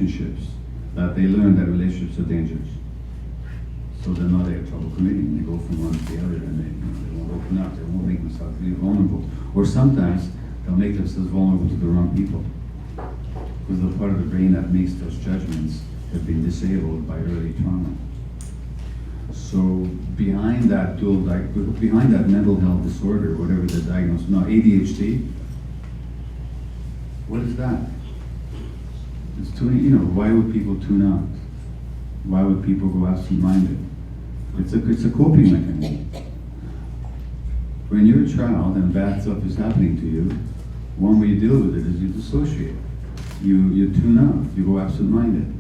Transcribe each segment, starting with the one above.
relationships that they learn that relationships are dangerous. So then now they have trouble committing. They go from one to the other, and they won't open up. They won't make themselves really vulnerable. Or sometimes they'll make themselves vulnerable to the wrong people, because the part of the brain that makes those judgments has been disabled by early trauma. So behind that behind that mental health disorder, whatever the diagnosis, now ADHD, what is that? It's tuning, why would people tune out? Why would people go absent-minded? It's a coping mechanism. When you're a child and bad stuff is happening to you, one way you deal with it is you dissociate. You tune out, you go absent-minded.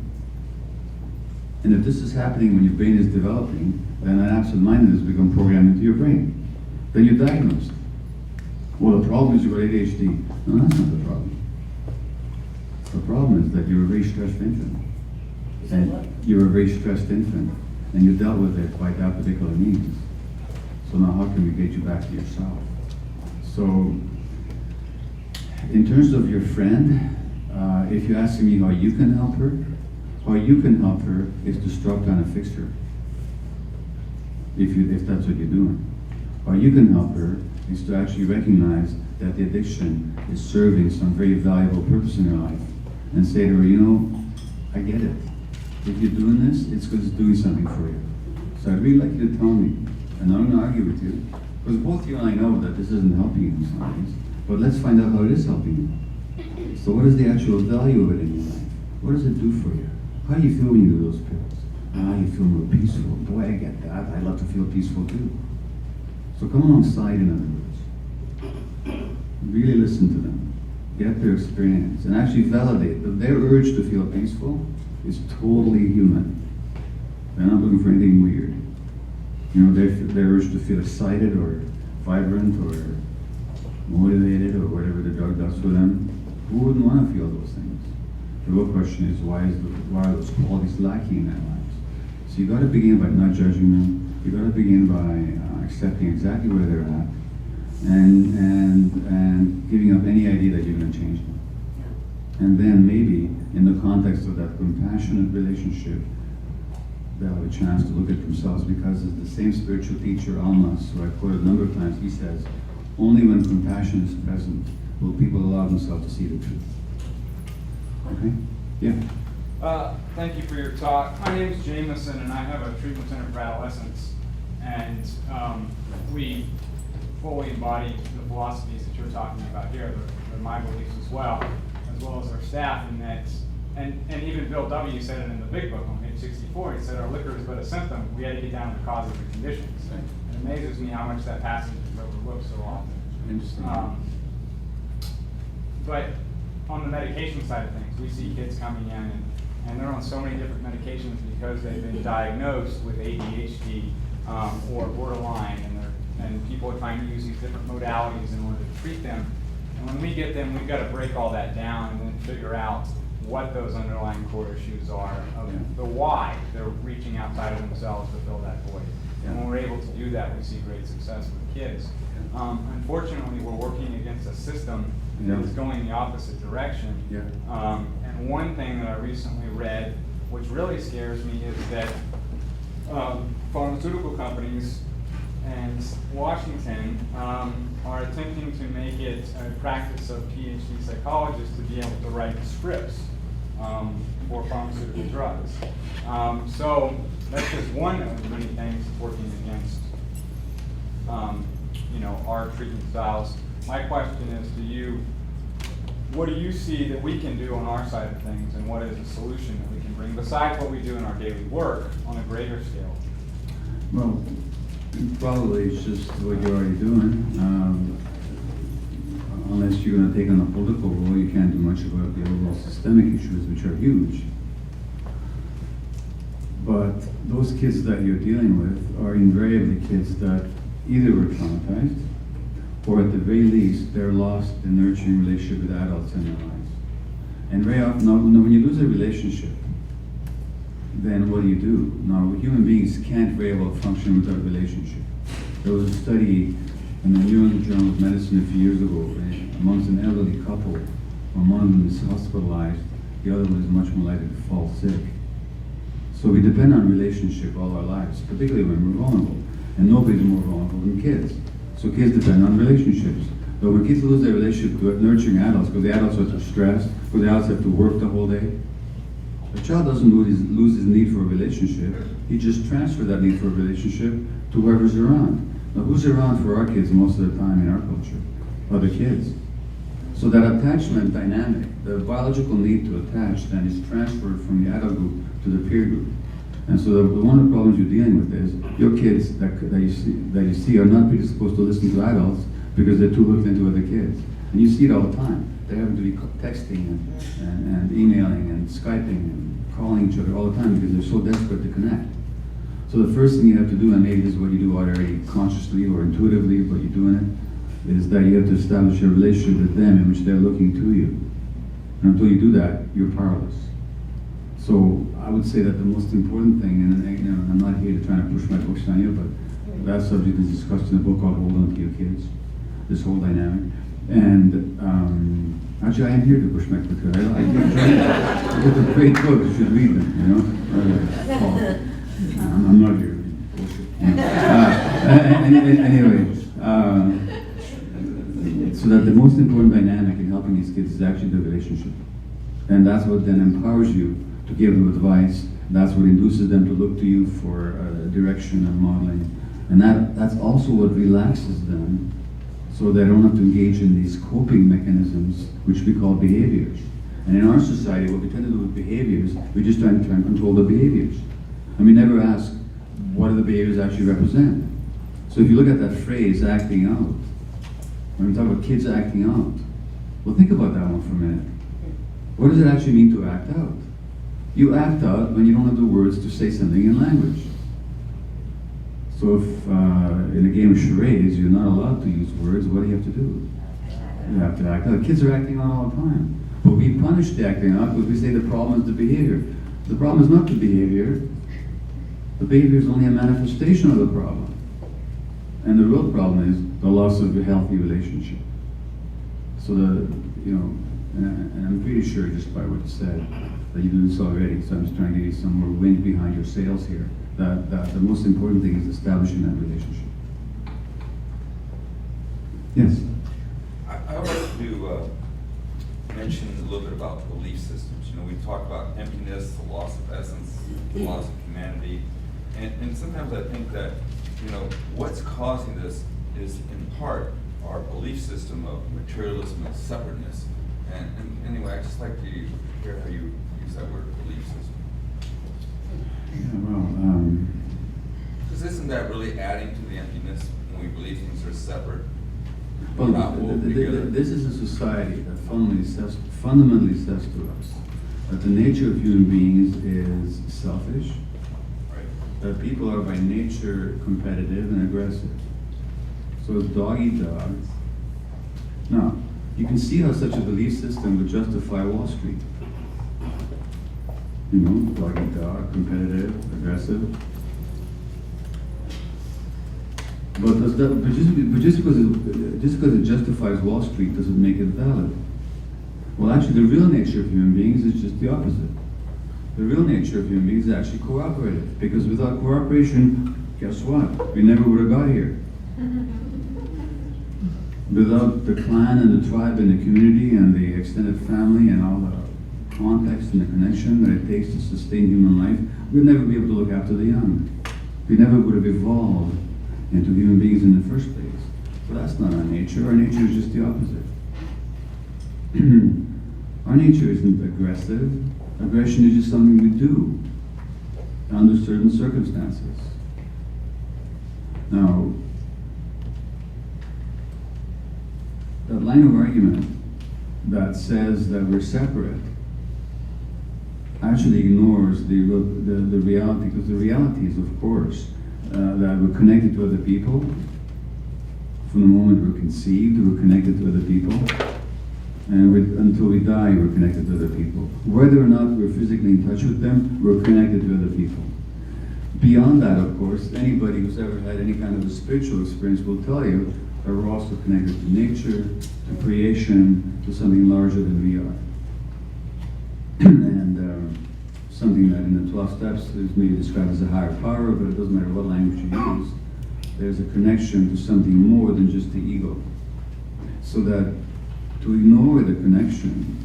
And if this is happening when your brain is developing, then that absent-mindedness becomes programmed into your brain. Then you're diagnosed. Well, the problem is you've got ADHD. No, that's not the problem. The problem is that you're a very stressed infant. And you're a very stressed infant, and you dealt with it by that particular means. So now how can we get you back to yourself? So, in terms of your friend, if you're asking me how you can help her is to strap down and fix her. If that's what you're doing. How you can help her is to actually recognize that the addiction is serving some very valuable purpose in your life, and say to her, I get it. If you're doing this, it's because it's doing something for you. So I'd really like you to tell me, and I'm going to argue with you, because both you and I know that this isn't helping you in some ways, but let's find out how it is helping you. So what is the actual value of it in your life? What does it do for you? How do you feel when you do those pills? You feel more peaceful. Boy, I get that. I love to feel peaceful too. So come alongside, in other words. Really listen to them. Get their experience and actually validate that their urge to feel peaceful is totally human. They're not looking for anything weird. Their urge to feel excited or vibrant or motivated or whatever the drug does for them. Who wouldn't want to feel those things? The real question is, why are those qualities lacking in their lives? So you got to begin by not judging them. You got to begin by accepting exactly where they're at, and giving up any idea that you're going to change them. And then maybe, in the context of that compassionate relationship, they'll have a chance to look at themselves, because as the same spiritual teacher, Almas, who I've quoted a number of times, he says, only when compassion is present will people allow themselves to see the truth. Okay? Yeah. Thank you for your talk. My name is Jameson, and I have a treatment center for adolescents. And we fully embody the philosophies that you're talking about here. They're my beliefs as well as our staff. And that, and even Bill W. said it in the big book on page 64. He said our liquor is but a symptom. We had to get down to the cause of the conditions. It amazes me how much that passage is overlooked so often. Interesting. But on the medication side of things, we see kids coming in and they're on so many different medications because they've been diagnosed with ADHD or borderline, and people are trying to use these different modalities in order to treat them. And when we get them, we've got to break all that down and then figure out what those underlying core issues are, of the why they're reaching outside of themselves to fill that void. And when we're able to do that, we see great success with kids. Unfortunately, we're working against a system that's going the opposite direction. And one thing that I recently read, which really scares me, is that pharmaceutical companies and Washington are attempting to make it a practice of PhD psychologists to be able to write scripts for pharmaceutical drugs. So that's just one of many things working against our treatment styles. My question is to you, what do you see that we can do on our side of things, and what is a solution that we can bring besides what we do in our daily work on a greater scale? Well, probably it's just what you're already doing. Unless you're going to take on a political role, you can't do much about the overall systemic issues, which are huge. But those kids that you're dealing with are invariably kids that either were traumatized, or at the very least, they're lost in nurturing relationship with adults in their lives. And very often, now, when you lose a relationship, then what do you do? Now, human beings can't very well function without a relationship. There was a study in the New England Journal of Medicine a few years ago amongst an elderly couple, when one of them is hospitalized the other one is much more likely to fall sick. So we depend on relationship all our lives, particularly when we're vulnerable. And nobody's more vulnerable than kids. So kids depend on relationships. But when kids lose their relationship to nurturing adults, because the adults are too stressed, because the adults have to work the whole day, the child doesn't lose his need for a relationship. He just transfers that need for a relationship to whoever's around. Now, who's around for our kids most of the time in our culture? Other kids. So that attachment dynamic, the biological need to attach, then is transferred from the adult group to the peer group. And so one of the problems you're dealing with is your kids that you see are not predisposed to listen to adults because they're too hooked into other kids. And you see it all the time. They're having to be texting and emailing and Skyping and calling each other all the time because they're so desperate to connect. So the first thing you have to do, and maybe this is what you do already consciously or intuitively, but you're doing it, is that you have to establish a relationship with them in which they're looking to you. And until you do that, you're powerless. So I would say that the most important thing, and I'm not here to try to push my books on you, but that subject is discussed in a book called Hold On To Your Kids, this whole dynamic. And actually, I am here to push my books. It's a great book, you should read them, you know? I'm not here to read bullshit. Anyway, so that the most important dynamic in helping these kids is actually the relationship. And that's what then empowers you to give them advice. That's what induces them to look to you for direction and modeling. And that's also what relaxes them so they don't have to engage in these coping mechanisms, which we call behaviors. And in our society, what we tend to do with behaviors, we just try and control the behaviors. And we never ask, what do the behaviors actually represent? So if you look at that phrase, acting out, when we talk about kids acting out, well, think about that one for a minute. What does it actually mean to act out? You act out when you don't have the words to say something in language. So if in a game of charades you're not allowed to use words, what do you have to do? You have to act out. Kids are acting out all the time. But we punish the acting out because we say the problem is the behavior. The problem is not the behavior. The behavior is only a manifestation of the problem. And the real problem is the loss of a healthy relationship. So and I'm pretty sure just by what you said, that you do this already, so I'm just trying to give you some more wind behind your sails here, that the most important thing is establishing that relationship. Yes? I would like to mention a little bit about belief systems. You know, we talk about emptiness, the loss of essence, the loss of humanity, and sometimes I think that, you know, what's causing this is in part our belief system of materialism and separateness. And anyway, I'd just like to hear how you use that word, belief system. Yeah, well, Because isn't that really adding to the emptiness when we believe things are separate? well, this is a society that fundamentally says to us that the nature of human beings is selfish, Right. that people are by nature competitive and aggressive. So it's dog eat dog. Now, you can see how such a belief system would justify Wall Street. You know, dog eat dog, competitive, aggressive. But just because it justifies Wall Street doesn't make it valid. Well, actually, the real nature of human beings is just the opposite. The real nature of human beings is actually cooperative. Because without cooperation, guess what? We never would have got here. Without the clan and the tribe and the community and the extended family and all the context and the connection that it takes to sustain human life, we'd never be able to look after the young. We never would have evolved into human beings in the first place. So that's not our nature. Our nature is just the opposite. Our nature isn't aggressive. Aggression is just something we do under certain circumstances. Now, that line of argument that says that we're separate actually ignores the reality, because the reality is, of course, that we're connected to other people. From the moment we're conceived, we're connected to other people. And until we die, we're connected to other people. Whether or not we're physically in touch with them, we're connected to other people. Beyond that, of course, anybody who's ever had any kind of a spiritual experience will tell you that we're also connected to nature, to creation, to something larger than we are. And something that in the 12 steps is maybe described as a higher power, but it doesn't matter what language you use. There's a connection to something more than just the ego. So that to ignore the connection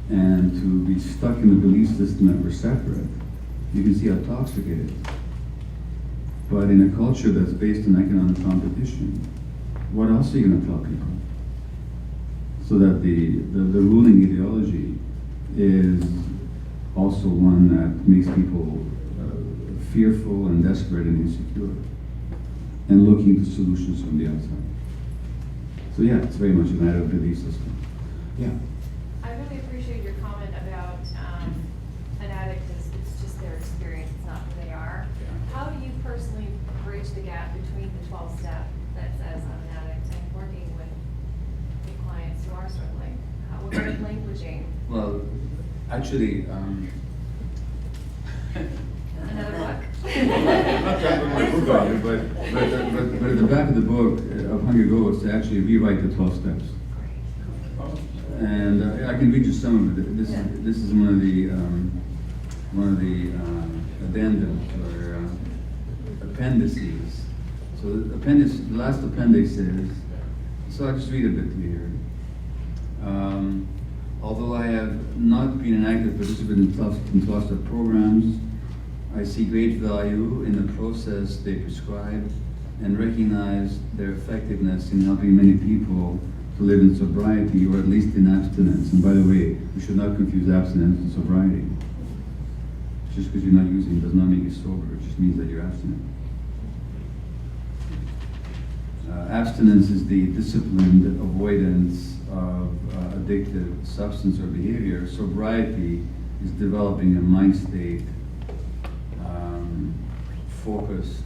and to be stuck in the belief system that we're separate, you can see how toxic it is. But in a culture that's based on economic competition, what else are you going to tell people? So that the ruling ideology is also one that makes people fearful and desperate and insecure, and looking to solutions from the outside. So yeah, it's very much a matter of belief system. Yeah. I really appreciate your comment about an addict is it's just their experience, it's not who they are. How do you personally bridge the gap between the 12-step that says I'm an addict and working with the clients who are struggling? What kind of languaging? Well, actually, Another book? I'm not trying to put my book on it, but at the back of the book of Hungry Ghosts, they actually rewrite the 12 steps. And I can read you some of it. This is one of the addendums or appendices. So the last appendix is, so I'll just read a bit to you here. Although I have not been an active participant in 12-step programs, I see great value in the process they prescribe and recognize their effectiveness in helping many people to live in sobriety or at least in abstinence. And by the way, we should not confuse abstinence and sobriety. Just because you're not using does not make you sober, it just means that you're abstinent. Abstinence is the disciplined avoidance of addictive substance or behavior. Sobriety is developing a mind state focused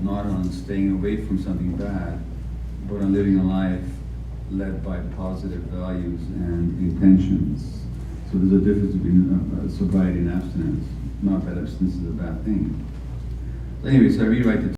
not on staying away from something bad, but on living a life led by positive values and intentions. So there's a difference between sobriety and abstinence. Not that abstinence is a bad thing. So anyway, so I rewrite the